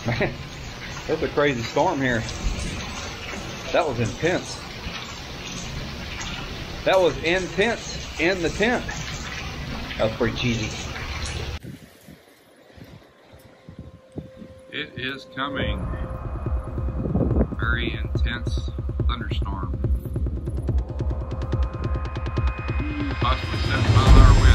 Man, that's a crazy storm here. That was intense. That was intense in the tent. That was pretty cheesy. It is coming. Very intense thunderstorm. Possibly 70-mile-an-hour wind.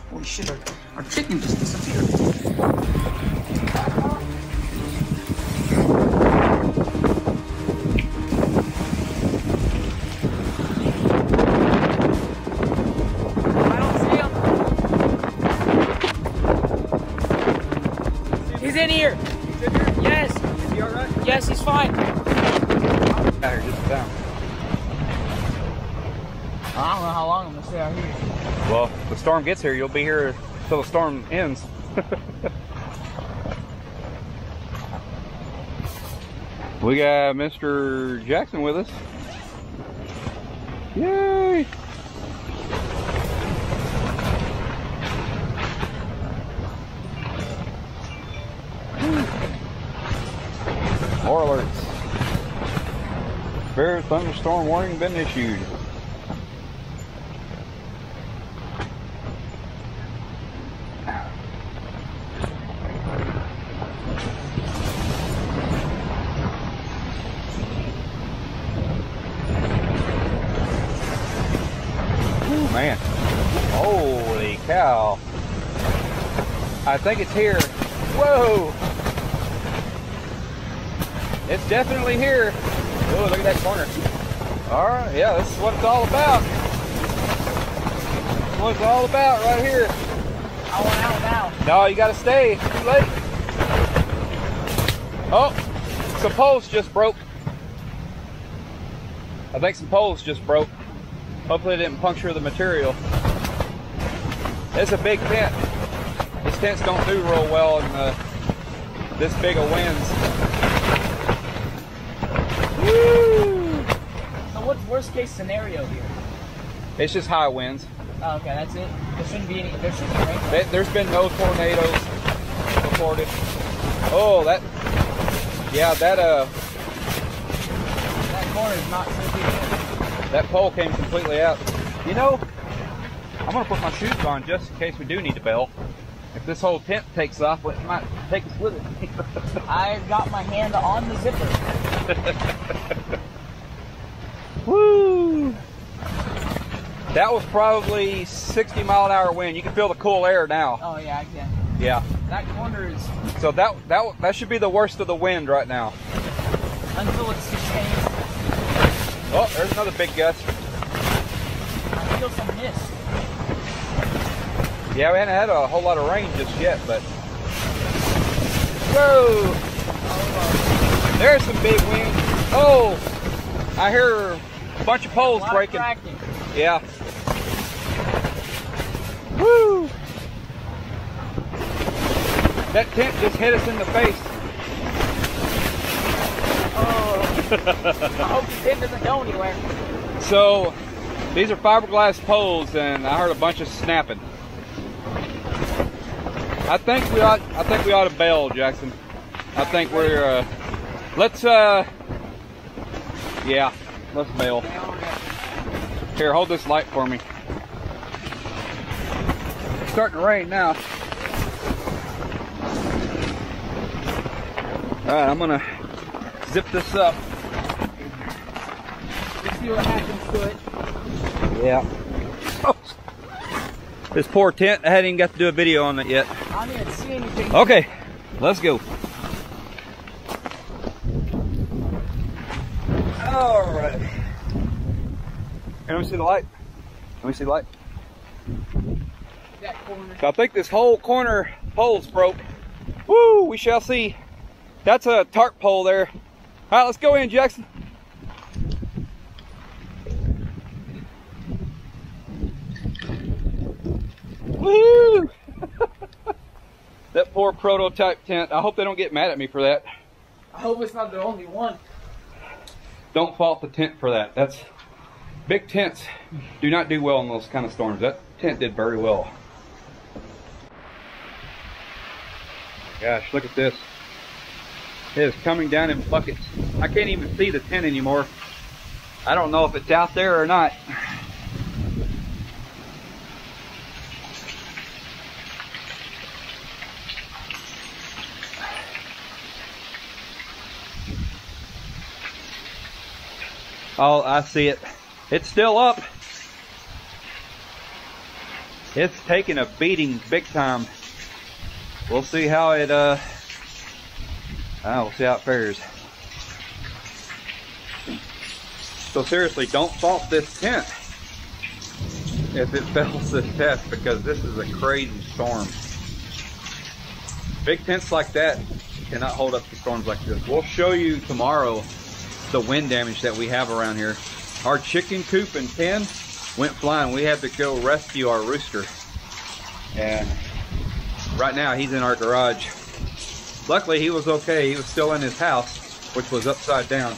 Holy shit, our chicken just disappeared. I don't see him. He's in here. He's in here? Yes. Is he alright? Yes, he's fine. Out here, just down. I don't know how long I'm gonna stay out here. Well, if the storm gets here, you'll be here till the storm ends. We got Mr. Jackson with us. Yay! More alerts. Severe thunderstorm warning been issued. Man, holy cow. I think it's here. Whoa! It's definitely here. Oh, look at that corner. Alright, yeah, this is what it's all about. This is what it's all about right here. I want out now. No, you gotta stay. It's too late. Oh, some poles just broke. I think some poles just broke. Hopefully it didn't puncture the material. It's a big tent. These tents don't do real well in this big of winds. Woo! So what's worst case scenario here? It's just high winds. Oh, okay, that's it. There shouldn't be any. There shouldn't be rain. There's been no tornadoes reported. Oh, that corner is not so good. that pole came completely out. You know, I'm gonna put my shoes on just in case we do need to bail. If this whole tent takes off, it might take us with it. I got my hand on the zipper. Woo! That was probably 60-mile-an-hour wind. You can feel the cool air now. Oh yeah, I can. Yeah. That corner is. So that should be the worst of the wind right now. Until it's changed. Oh, there's another big gust. I feel some mist. Yeah, we haven't had a whole lot of rain just yet, but whoa! There's some big wind. Oh, I hear a bunch of poles breaking. Yeah. Woo! That tent just hit us in the face. Oh. I hope the tent doesn't go anywhere. So, these are fiberglass poles, and I heard a bunch of snapping. I think we ought to bail, Jackson. I think we're let's bail. Here, hold this light for me. It's starting to rain now. Alright, I'm gonna zip this up. Let's see what happens to it. Yeah. Oh. This poor tent, I hadn't even got to do a video on it yet. I don't even see anything. Okay, let's go. Alright. Let me see the light. Let me see the light. That corner. So I think this whole corner pole's broke. Woo, we shall see. That's a tarp pole there. Alright, let's go in, Jackson. poor prototype tent. I hope they don't get mad at me for that. I hope it's not the only one. Don't fault the tent for that. That's big tents do not do well in those kind of storms. That tent did very well. Gosh, look at this. It is coming down in buckets. I can't even see the tent anymore. I don't know if it's out there or not. Oh, I see it. It's still up. It's taking a beating big time. We'll see how it, we'll see how it fares. So seriously, don't fault this tent if it fails this test, because this is a crazy storm. Big tents like that cannot hold up to storms like this. We'll show you tomorrow the wind damage that we have around here. Our chicken coop and pen went flying. We had to go rescue our rooster. And right now he's in our garage. Luckily he was okay. He was still in his house, which was upside down.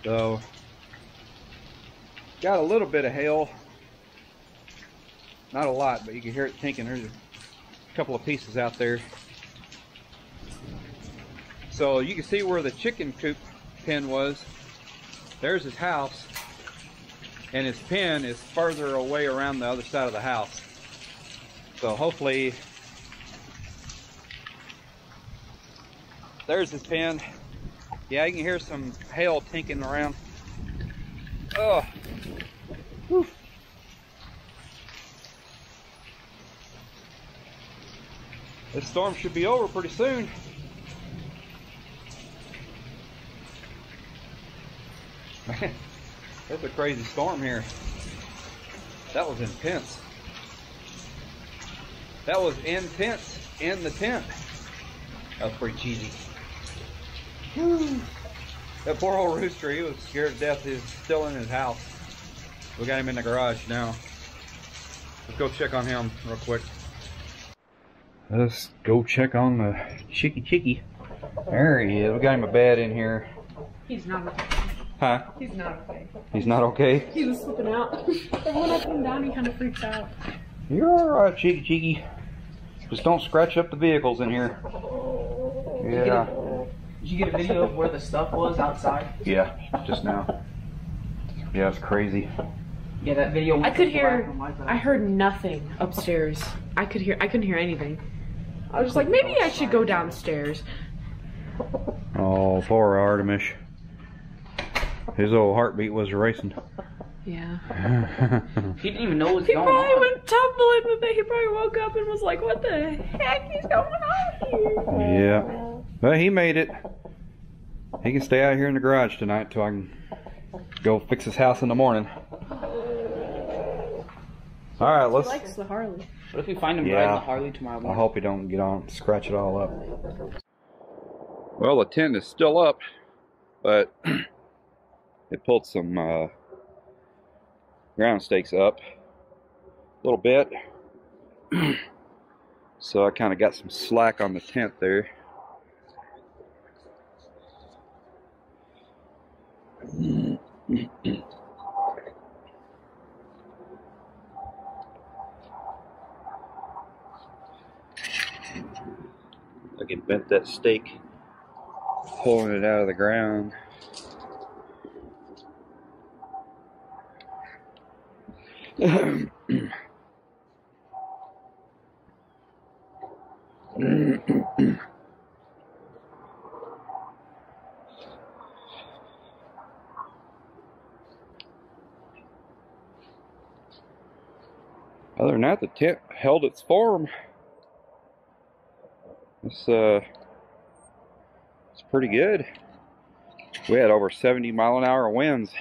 So, got a little bit of hail. Not a lot, but you can hear it tinking. There's a couple of pieces out there. So you can see where the chicken coop pen was. There's his house, and his pen is further away around the other side of the house. So hopefully, there's his pen. Yeah, you can hear some hail tinking around. Oh, whew. This storm should be over pretty soon. Man, that's a crazy storm here. That was intense. That was intense in the tent. That was pretty cheesy. Whew. That poor old rooster, he was scared to death. He's still in his house. We got him in the garage now. Let's go check on him real quick. Let's go check on the chicky. There he is. We got him a bed in here. He's not okay. Huh? He's not okay. He's not okay? He was slipping out. And when I put him down, he kind of freaks out. You're alright, chicky. Just don't scratch up the vehicles in here. Yeah. Did you get a video of where the stuff was outside? Yeah, just now. Yeah, it's crazy. Yeah, that video. I could hear. I heard nothing upstairs. I couldn't hear anything. I was just like, maybe I should go downstairs. Oh, poor Artemis. His old heartbeat was racing. Yeah. He didn't even know what was He going probably on. went tumbling with it. He probably woke up and was like, what the heck is going on here? Yeah. But he made it. He can stay out here in the garage tonight till I can go fix his house in the morning. Alright, let's... He likes the Harley. What if we find him riding the Harley tomorrow morning? I hope he don't get on, scratch it all up. Well, the tent is still up, but it pulled some ground stakes up a little bit. So I kind of got some slack on the tent there. I can bent that stake, pulling it out of the ground. Other than that, the tent held its form. It's pretty good. We had over 70 mile-an-hour winds.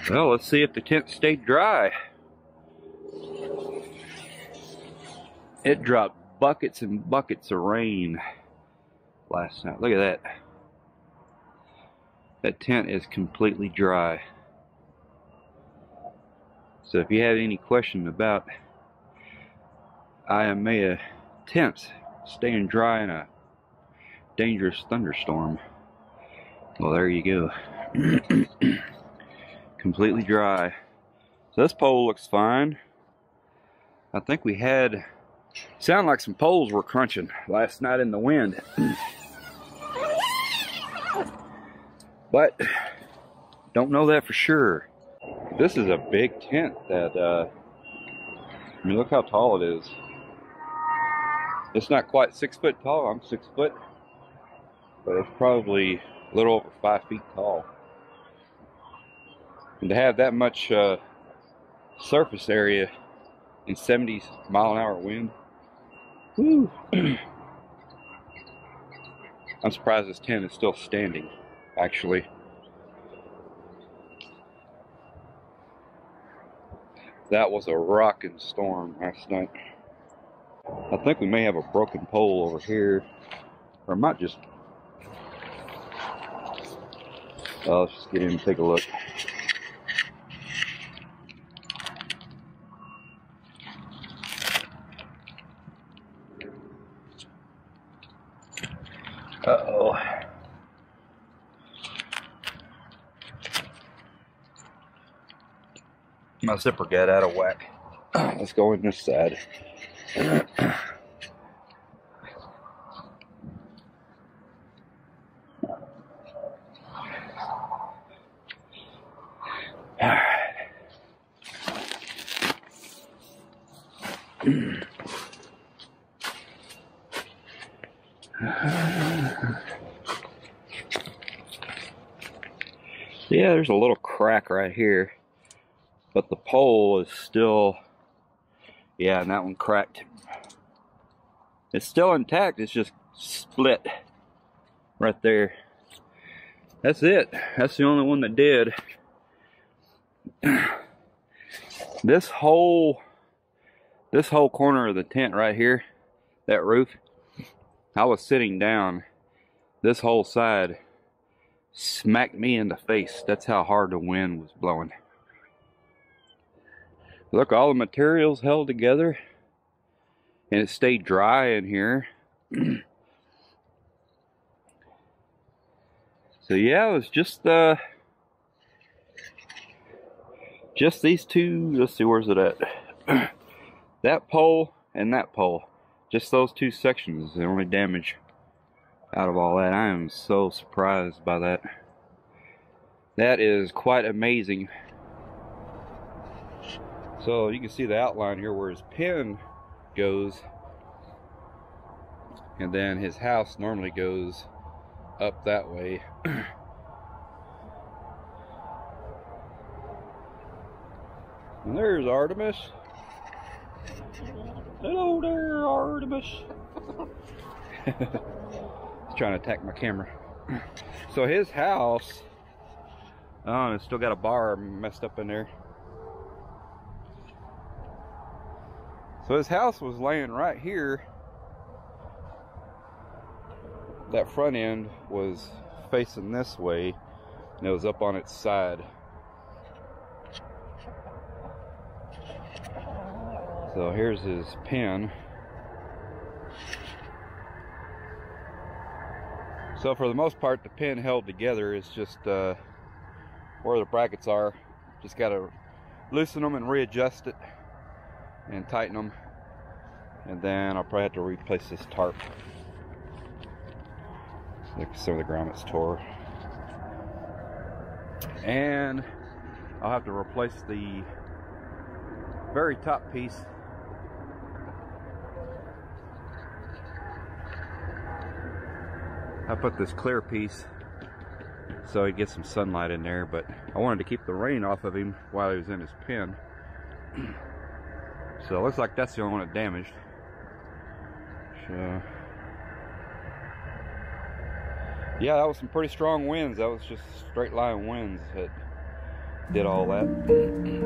Well, let's see if the tent stayed dry. It dropped buckets and buckets of rain last night. Look at that. That tent is completely dry. So if you have any question about AYAMAYA tents staying dry in a dangerous thunderstorm, well, there you go. Completely dry. So this pole looks fine. I think we had, sound like some poles were crunching last night in the wind. But don't know that for sure. This is a big tent that, I mean, look how tall it is. It's not quite 6 foot tall. I'm 6 foot, but it's probably a little over 5 feet tall. And to have that much surface area in 70-mile-an-hour wind, woo. I'm surprised this tent is still standing, actually. That was a rocking storm last night. I think we may have a broken pole over here, or it might just, let's just get in and take a look. Uh-oh. My zipper got out of whack. Let's go in this side. Yeah, there's a little crack right here, but the pole is still, yeah, and that one cracked. It's still intact, it's just split right there. That's it. That's the only one that did. This whole corner of the tent right here, that roof, I was sitting down, this whole side smacked me in the face. That's how hard the wind was blowing. Look, all the materials held together and it stayed dry in here. So yeah, it was just these two. Let's see, where's it at? That pole and that pole. Just those two sections, the only damage out of all that. I am so surprised by that. That is quite amazing. So you can see the outline here where his pen goes, and then his house normally goes up that way. And there's Artemis. Hello there, Artemis. He's trying to attack my camera. So his house, oh, it's still got a bar messed up in there. So his house was laying right here. That front end was facing this way, and it was up on its side. So here's his pen. So for the most part, the pen held together. It's just where the brackets are. Just got to loosen them and readjust it and tighten them. And then I'll probably have to replace this tarp. Like some of the grommets tore. And I'll have to replace the very top piece. I put this clear piece so he gets some sunlight in there, but I wanted to keep the rain off of him while he was in his pen. So it looks like that's the only one that damaged. So yeah, that was some pretty strong winds. That was just straight line winds at did all that.